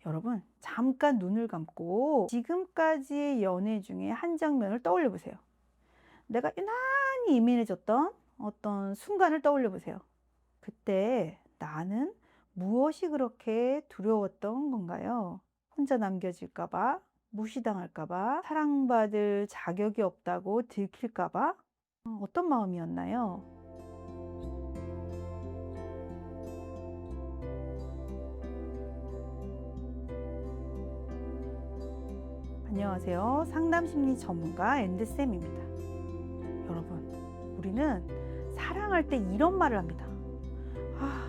여러분, 잠깐 눈을 감고 지금까지의 연애 중에 한 장면을 떠올려 보세요. 내가 유난히 예민해졌던 어떤 순간을 떠올려 보세요. 그때 나는 무엇이 그렇게 두려웠던 건가요? 혼자 남겨질까 봐, 무시당할까 봐, 사랑받을 자격이 없다고 들킬까 봐, 어떤 마음이었나요? 안녕하세요. 상담심리 전문가 앤드쌤입니다. 여러분, 우리는 사랑할 때 이런 말을 합니다.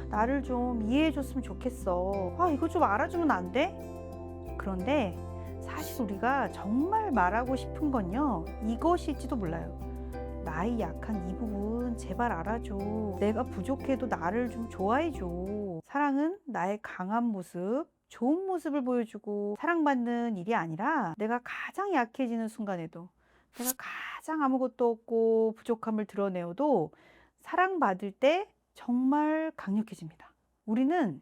나를 좀 이해해 줬으면 좋겠어. 이거 좀 알아주면 안 돼? 그런데 사실 우리가 정말 말하고 싶은 건요, 이것일지도 몰라요. 나의 약한 이 부분 제발 알아줘. 내가 부족해도 나를 좀 좋아해 줘. 사랑은 나의 강한 모습, 좋은 모습을 보여주고 사랑받는 일이 아니라 내가 가장 약해지는 순간에도, 내가 가장 아무것도 없고 부족함을 드러내어도 사랑받을 때 정말 강력해집니다. 우리는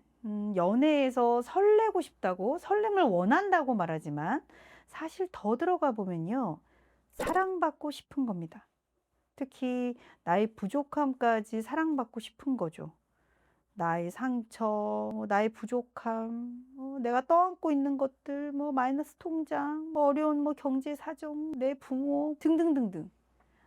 연애에서 설레고 싶다고, 설렘을 원한다고 말하지만 사실 더 들어가 보면요, 사랑받고 싶은 겁니다. 특히 나의 부족함까지 사랑받고 싶은 거죠. 나의 상처, 나의 부족함, 내가 떠안고 있는 것들, 마이너스 통장, 어려운 경제 사정, 내 부모 등등등등.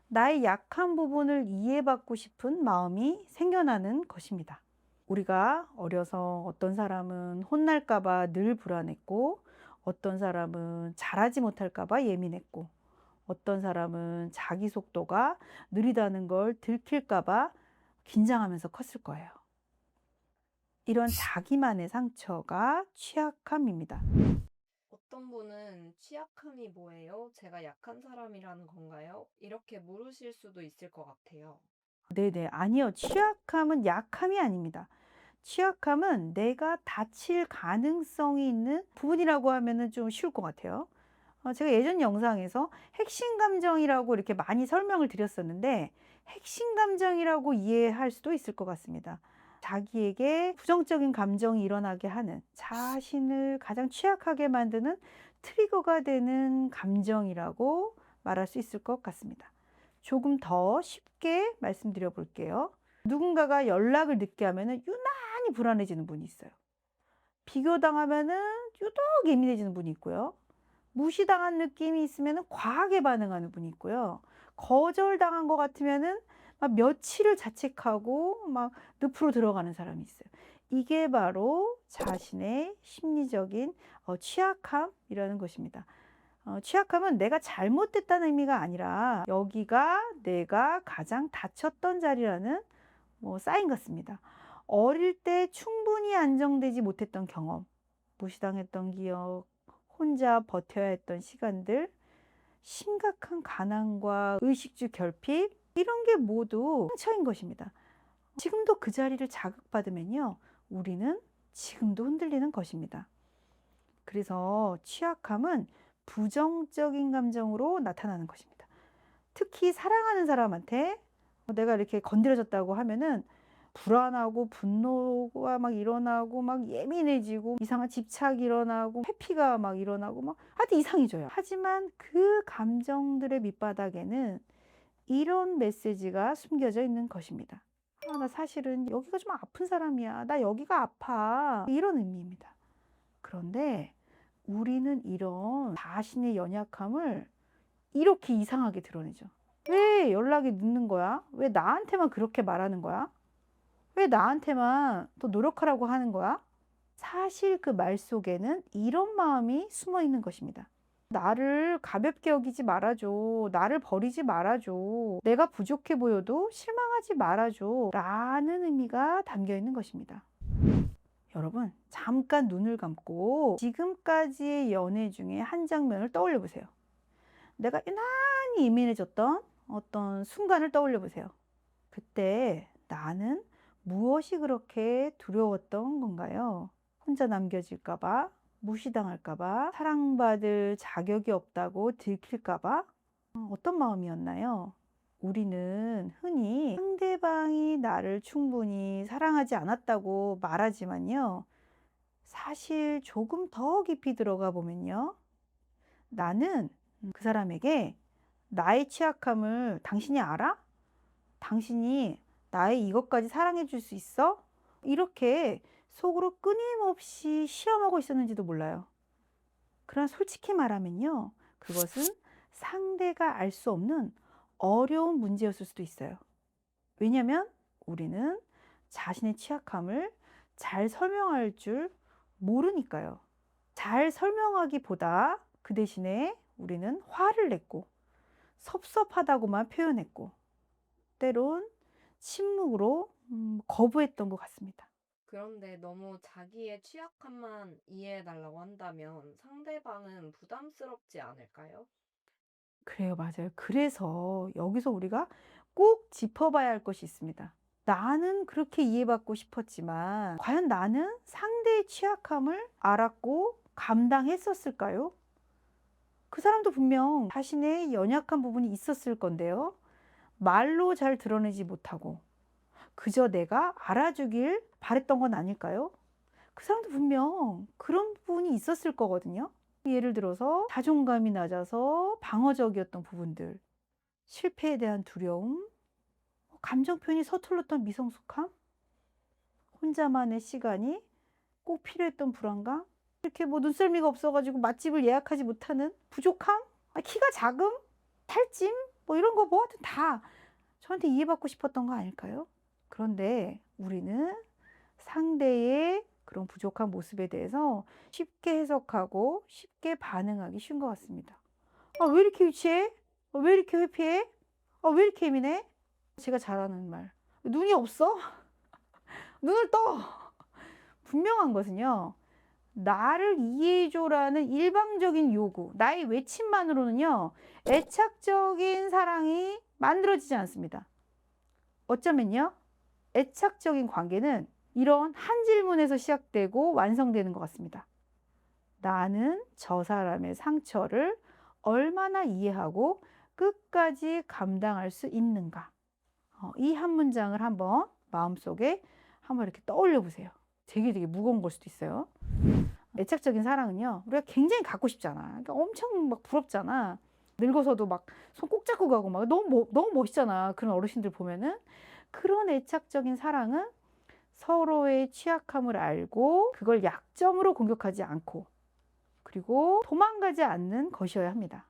나의 약한 부분을 이해받고 싶은 마음이 생겨나는 것입니다. 우리가 어려서 어떤 사람은 혼날까 봐 늘 불안했고, 어떤 사람은 잘하지 못할까 봐 예민했고, 어떤 사람은 자기 속도가 느리다는 걸 들킬까 봐 긴장하면서 컸을 거예요. 이런 자기만의 상처가 취약함입니다. 어떤 분은 "취약함이 뭐예요? 제가 약한 사람이라는 건가요?" 이렇게 물으실 수도 있을 것 같아요. 네네. 아니요. 취약함은 약함이 아닙니다. 취약함은 내가 다칠 가능성이 있는 부분이라고 하면은 좀 쉬울 것 같아요. 제가 예전 영상에서 핵심 감정이라고 이렇게 많이 설명을 드렸었는데, 핵심 감정이라고 이해할 수도 있을 것 같습니다. 자기에게 부정적인 감정이 일어나게 하는, 자신을 가장 취약하게 만드는 트리거가 되는 감정이라고 말할 수 있을 것 같습니다. 조금 더 쉽게 말씀드려 볼게요. 누군가가 연락을 늦게 하면은 유난히 불안해지는 분이 있어요. 비교당하면은 유독 예민해지는 분이 있고요. 무시당한 느낌이 있으면은 과하게 반응하는 분이 있고요. 거절당한 것 같으면은 막 며칠을 자책하고 막 늪으로 들어가는 사람이 있어요. 이게 바로 자신의 심리적인 취약함이라는 것입니다. 취약함은 내가 잘못됐다는 의미가 아니라 여기가 내가 가장 다쳤던 자리라는 사인 같습니다. 어릴 때 충분히 안정되지 못했던 경험, 무시당했던 기억, 혼자 버텨야 했던 시간들, 심각한 가난과 의식주 결핍, 이런 게 모두 상처인 것입니다. 지금도 그 자리를 자극받으면요, 우리는 지금도 흔들리는 것입니다. 그래서 취약함은 부정적인 감정으로 나타나는 것입니다. 특히 사랑하는 사람한테 내가 이렇게 건드려졌다고 하면은 불안하고 분노가 막 일어나고 막 예민해지고 이상한 집착이 일어나고 회피가 막 일어나고 막 하여튼 이상해져요. 하지만 그 감정들의 밑바닥에는 이런 메시지가 숨겨져 있는 것입니다. 나 사실은 여기가 좀 아픈 사람이야. 나 여기가 아파. 이런 의미입니다. 그런데 우리는 이런 자신의 연약함을 이렇게 이상하게 드러내죠. 왜 연락이 늦는 거야? 왜 나한테만 그렇게 말하는 거야? 왜 나한테만 더 노력하라고 하는 거야? 사실 그 말 속에는 이런 마음이 숨어 있는 것입니다. 나를 가볍게 여기지 말아줘. 나를 버리지 말아줘. 내가 부족해 보여도 실망하지 말아줘. 라는 의미가 담겨 있는 것입니다. 여러분, 잠깐 눈을 감고 지금까지의 연애 중에 한 장면을 떠올려 보세요. 내가 유난히 예민해졌던 어떤 순간을 떠올려 보세요. 그때 나는 무엇이 그렇게 두려웠던 건가요? 혼자 남겨질까 봐, 무시당할까 봐, 사랑받을 자격이 없다고 들킬까 봐, 어떤 마음이었나요? 우리는 흔히 상대방이 나를 충분히 사랑하지 않았다고 말하지만요, 사실 조금 더 깊이 들어가 보면요. 나는 그 사람에게 나의 취약함을 당신이 알아? 당신이 나의 이것까지 사랑해 줄 수 있어? 이렇게 속으로 끊임없이 실험하고 있었는지도 몰라요. 그러나 솔직히 말하면요. 그것은 상대가 알 수 없는 어려운 문제였을 수도 있어요. 왜냐하면 우리는 자신의 취약함을 잘 설명할 줄 모르니까요. 잘 설명하기보다 그 대신에 우리는 화를 냈고 섭섭하다고만 표현했고 때론 침묵으로 거부했던 것 같습니다. 그런데 너무 자기의 취약함만 이해해 달라고 한다면 상대방은 부담스럽지 않을까요? 그래요, 맞아요. 그래서 여기서 우리가 꼭 짚어봐야 할 것이 있습니다. 나는 그렇게 이해받고 싶었지만 과연 나는 상대의 취약함을 알았고 감당했었을까요? 그 사람도 분명 자신의 연약한 부분이 있었을 건데요. 말로 잘 드러내지 못하고 그저 내가 알아주길 바랬던 건 아닐까요? 그 사람도 분명 그런 부분이 있었을 거거든요. 예를 들어서 자존감이 낮아서 방어적이었던 부분들, 실패에 대한 두려움, 감정 표현이 서툴렀던 미성숙함, 혼자만의 시간이 꼭 필요했던 불안감, 이렇게 뭐 눈썰미가 없어가지고 맛집을 예약하지 못하는 부족함, 키가 작음, 탈짐, 뭐 이런 거 뭐 하여튼 다 저한테 이해받고 싶었던 거 아닐까요? 그런데 우리는 상대의 그런 부족한 모습에 대해서 쉽게 해석하고 쉽게 반응하기 쉬운 것 같습니다. 왜 이렇게 유치해? 왜 이렇게 회피해? 왜 이렇게 예민해? 제가 잘하는 말. 눈이 없어? 눈을 떠! 분명한 것은요. 나를 이해해줘라는 일방적인 요구, 나의 외침만으로는요. 애착적인 사랑이 만들어지지 않습니다. 어쩌면요. 애착적인 관계는 이런 한 질문에서 시작되고 완성되는 것 같습니다. 나는 저 사람의 상처를 얼마나 이해하고 끝까지 감당할 수 있는가? 이 한 문장을 한번 마음속에 한번 이렇게 떠올려 보세요. 되게 무거운 걸 수도 있어요. 애착적인 사랑은요, 우리가 굉장히 갖고 싶잖아. 그러니까 엄청 막 부럽잖아. 늙어서도 막 손 꼭 잡고 가고 막 너무 멋있잖아. 그런 어르신들 보면은. 그런 애착적인 사랑은 서로의 취약함을 알고 그걸 약점으로 공격하지 않고 그리고 도망가지 않는 것이어야 합니다.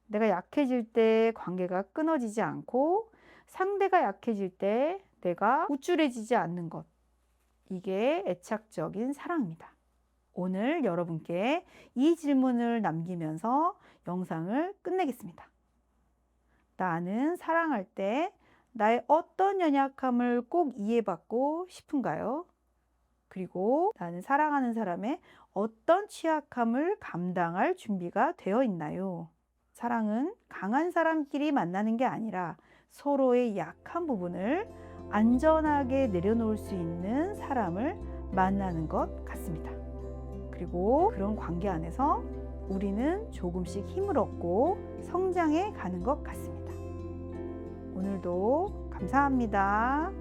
내가 약해질 때 관계가 끊어지지 않고 상대가 약해질 때 내가 우쭐해지지 않는 것. 이게 애착적인 사랑입니다. 오늘 여러분께 이 질문을 남기면서 영상을 끝내겠습니다. 나는 사랑할 때 나의 어떤 연약함을 꼭 이해받고 싶은가요? 그리고 나는 사랑하는 사람의 어떤 취약함을 감당할 준비가 되어 있나요? 사랑은 강한 사람끼리 만나는 게 아니라 서로의 약한 부분을 안전하게 내려놓을 수 있는 사람을 만나는 것 같습니다. 그리고 그런 관계 안에서 우리는 조금씩 힘을 얻고 성장해 가는 것 같습니다. 오늘도 감사합니다.